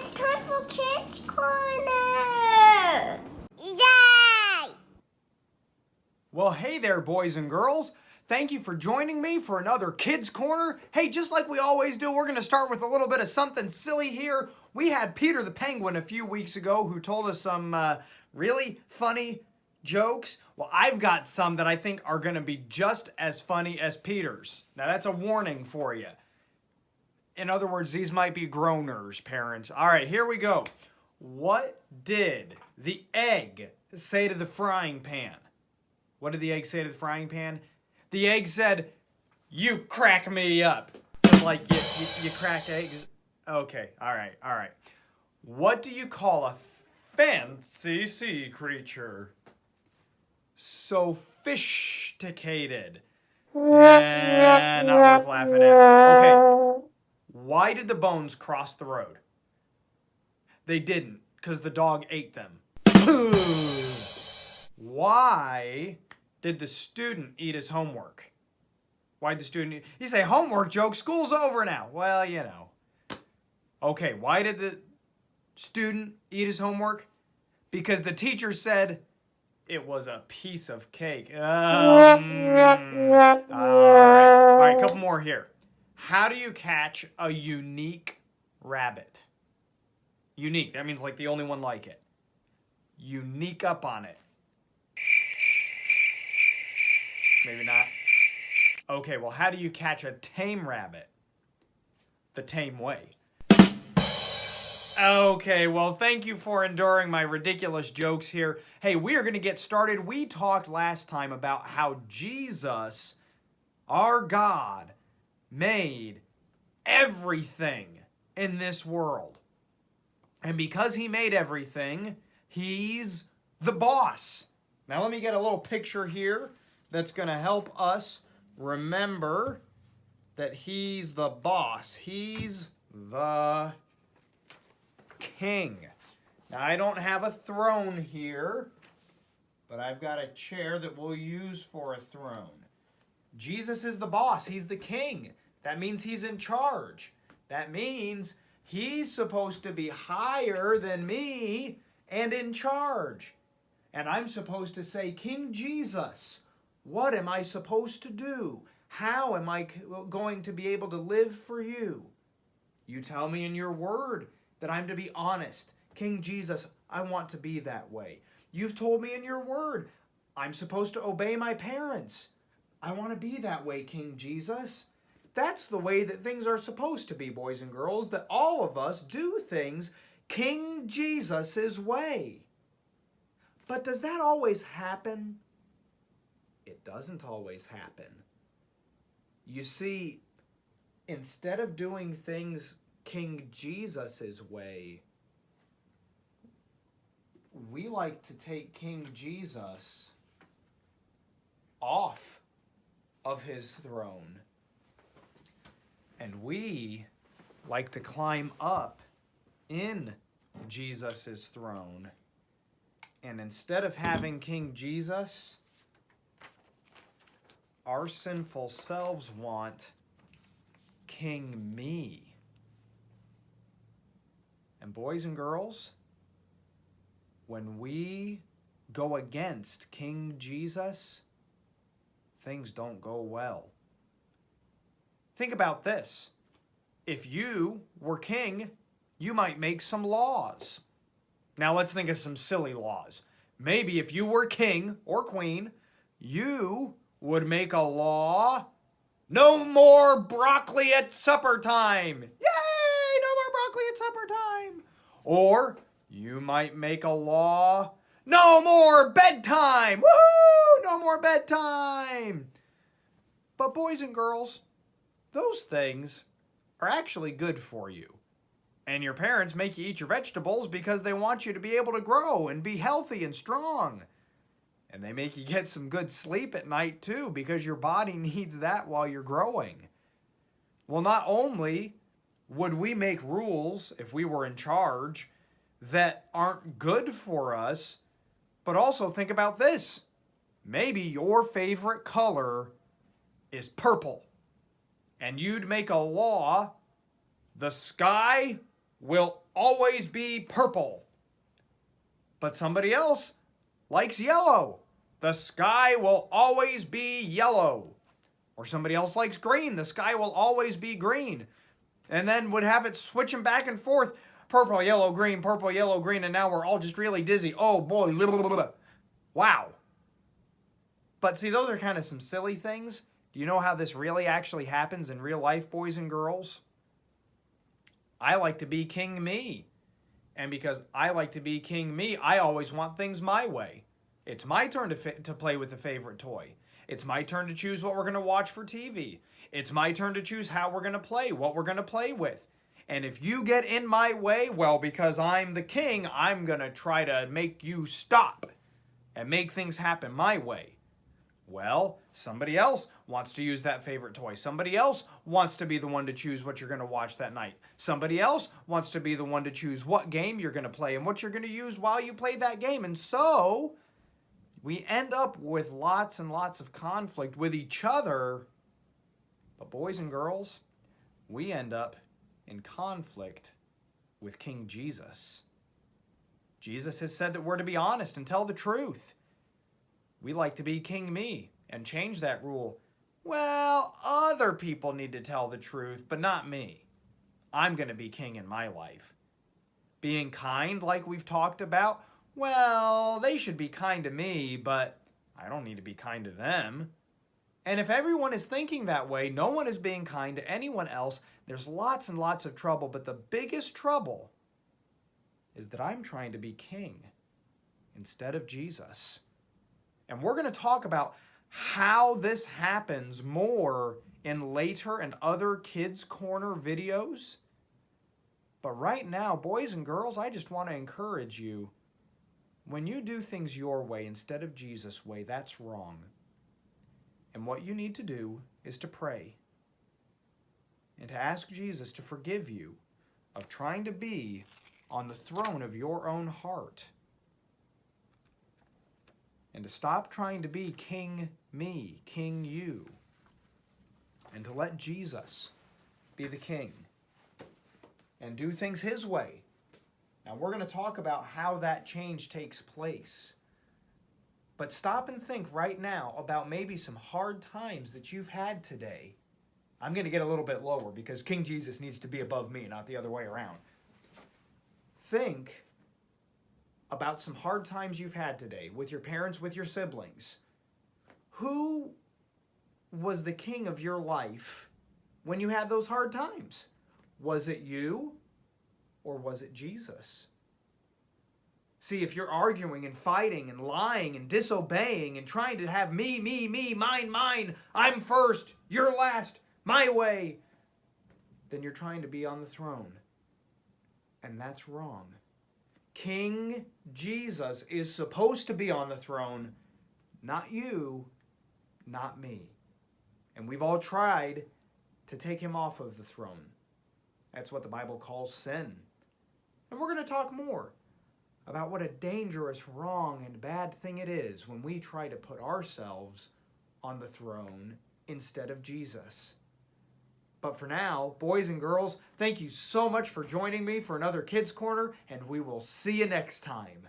it's time for Kids Corner! Yay! Well, hey there, boys and girls. Thank you for joining me for another Kids Corner. Hey, just like we always do, we're going to start with a little bit of something silly here. We had Peter the Penguin a few weeks ago who told us some really funny jokes. Well, I've got some that I think are going to be just as funny as Peter's. Now, that's a warning for you. In other words, these might be groaners, parents. All right, here we go. What did the egg say to the frying pan? What did the egg say to the frying pan? The egg said, "You crack me up." Like you crack eggs. Okay, all right. What do you call a fancy sea creature? Sophisticated. Yeah, not worth laughing at. Okay. Why did the bones cross the road? They didn't, because the dog ate them. Why did the student eat his homework? Why did the student eat? You say, homework joke, school's over now. Well, you know. Okay, why did the student eat his homework? Because the teacher said it was a piece of cake. All right, a couple more here. How do you catch a unique rabbit? Unique, that means like the only one like it. Unique up on it. Maybe not. Okay, well, how do you catch a tame rabbit? The tame way. Okay, well, thank you for enduring my ridiculous jokes here. Hey, we are going to get started. We talked last time about how Jesus, our God, made everything in this world. And because he made everything, he's the boss. Now let me get a little picture here that's going to help us remember that he's the boss. He's the king. Now I don't have a throne here, but I've got a chair that we'll use for a throne. Jesus is the boss. He's the king. That means he's in charge. That means he's supposed to be higher than me and in charge. And I'm supposed to say, King Jesus, what am I supposed to do? How am I going to be able to live for you? You tell me in your word that I'm to be honest. King Jesus, I want to be that way. You've told me in your word I'm supposed to obey my parents. I want to be that way, King Jesus. That's the way that things are supposed to be, boys and girls, that all of us do things King Jesus' way. But does that always happen? It doesn't always happen. You see, instead of doing things King Jesus' way, we like to take King Jesus off of his throne. And we like to climb up in Jesus' throne. And instead of having King Jesus, our sinful selves want King me. And boys and girls, when we go against King Jesus, things don't go well. Think about this. If you were king, you might make some laws. Now let's think of some silly laws. Maybe if you were king or queen, you would make a law, no more broccoli at supper time. Yay, no more broccoli at supper time. Or you might make a law, no more bedtime. Woohoo, no more bedtime. But boys and girls, those things are actually good for you. And your parents make you eat your vegetables because they want you to be able to grow and be healthy and strong. And they make you get some good sleep at night too because your body needs that while you're growing. Well, not only would we make rules if we were in charge that aren't good for us, but also think about this. Maybe your favorite color is purple. And you'd make a law, the sky will always be purple. But somebody else likes yellow. The sky will always be yellow. Or somebody else likes green. The sky will always be green. And then would have it switching back and forth. Purple, yellow, green, and now we're all just really dizzy. Oh boy, wow. But see, those are kind of some silly things. Do you know how this really actually happens in real life, boys and girls? I like to be king me. And because I like to be king me, I always want things my way. It's my turn to play with a favorite toy. It's my turn to choose what we're going to watch for TV. It's my turn to choose how we're going to play, what we're going to play with. And if you get in my way, well, because I'm the king, I'm going to try to make you stop and make things happen my way. Well, somebody else wants to use that favorite toy. Somebody else wants to be the one to choose what you're going to watch that night. Somebody else wants to be the one to choose what game you're going to play and what you're going to use while you play that game. And so we end up with lots and lots of conflict with each other. But boys and girls, we end up in conflict with King Jesus. Jesus has said that we're to be honest and tell the truth. We like to be king me and change that rule. Well, other people need to tell the truth, but not me. I'm going to be king in my life. Being kind, like we've talked about, well, they should be kind to me, but I don't need to be kind to them. And if everyone is thinking that way, no one is being kind to anyone else, there's lots and lots of trouble. But the biggest trouble is that I'm trying to be king instead of Jesus. And we're going to talk about how this happens more in later and other Kids Corner videos. But right now, boys and girls, I just want to encourage you. When you do things your way instead of Jesus' way, that's wrong. And what you need to do is to pray and to ask Jesus to forgive you of trying to be on the throne of your own heart. And to stop trying to be king me, king you. And to let Jesus be the king and do things his way. Now we're going to talk about how that change takes place. But stop and think right now about maybe some hard times that you've had today. I'm going to get a little bit lower because King Jesus needs to be above me, not the other way around. Think about some hard times you've had today with your parents, with your siblings. Who was the king of your life when you had those hard times? Was it you or was it Jesus? See, if you're arguing and fighting and lying and disobeying and trying to have me, mine, I'm first, you're last, my way, then you're trying to be on the throne. And that's wrong. King Jesus is supposed to be on the throne, not you, not me. And we've all tried to take him off of the throne. That's what the Bible calls sin. And we're going to talk more about what a dangerous, wrong, and bad thing it is when we try to put ourselves on the throne instead of Jesus. But for now, boys and girls, thank you so much for joining me for another Kids Corner, and we will see you next time.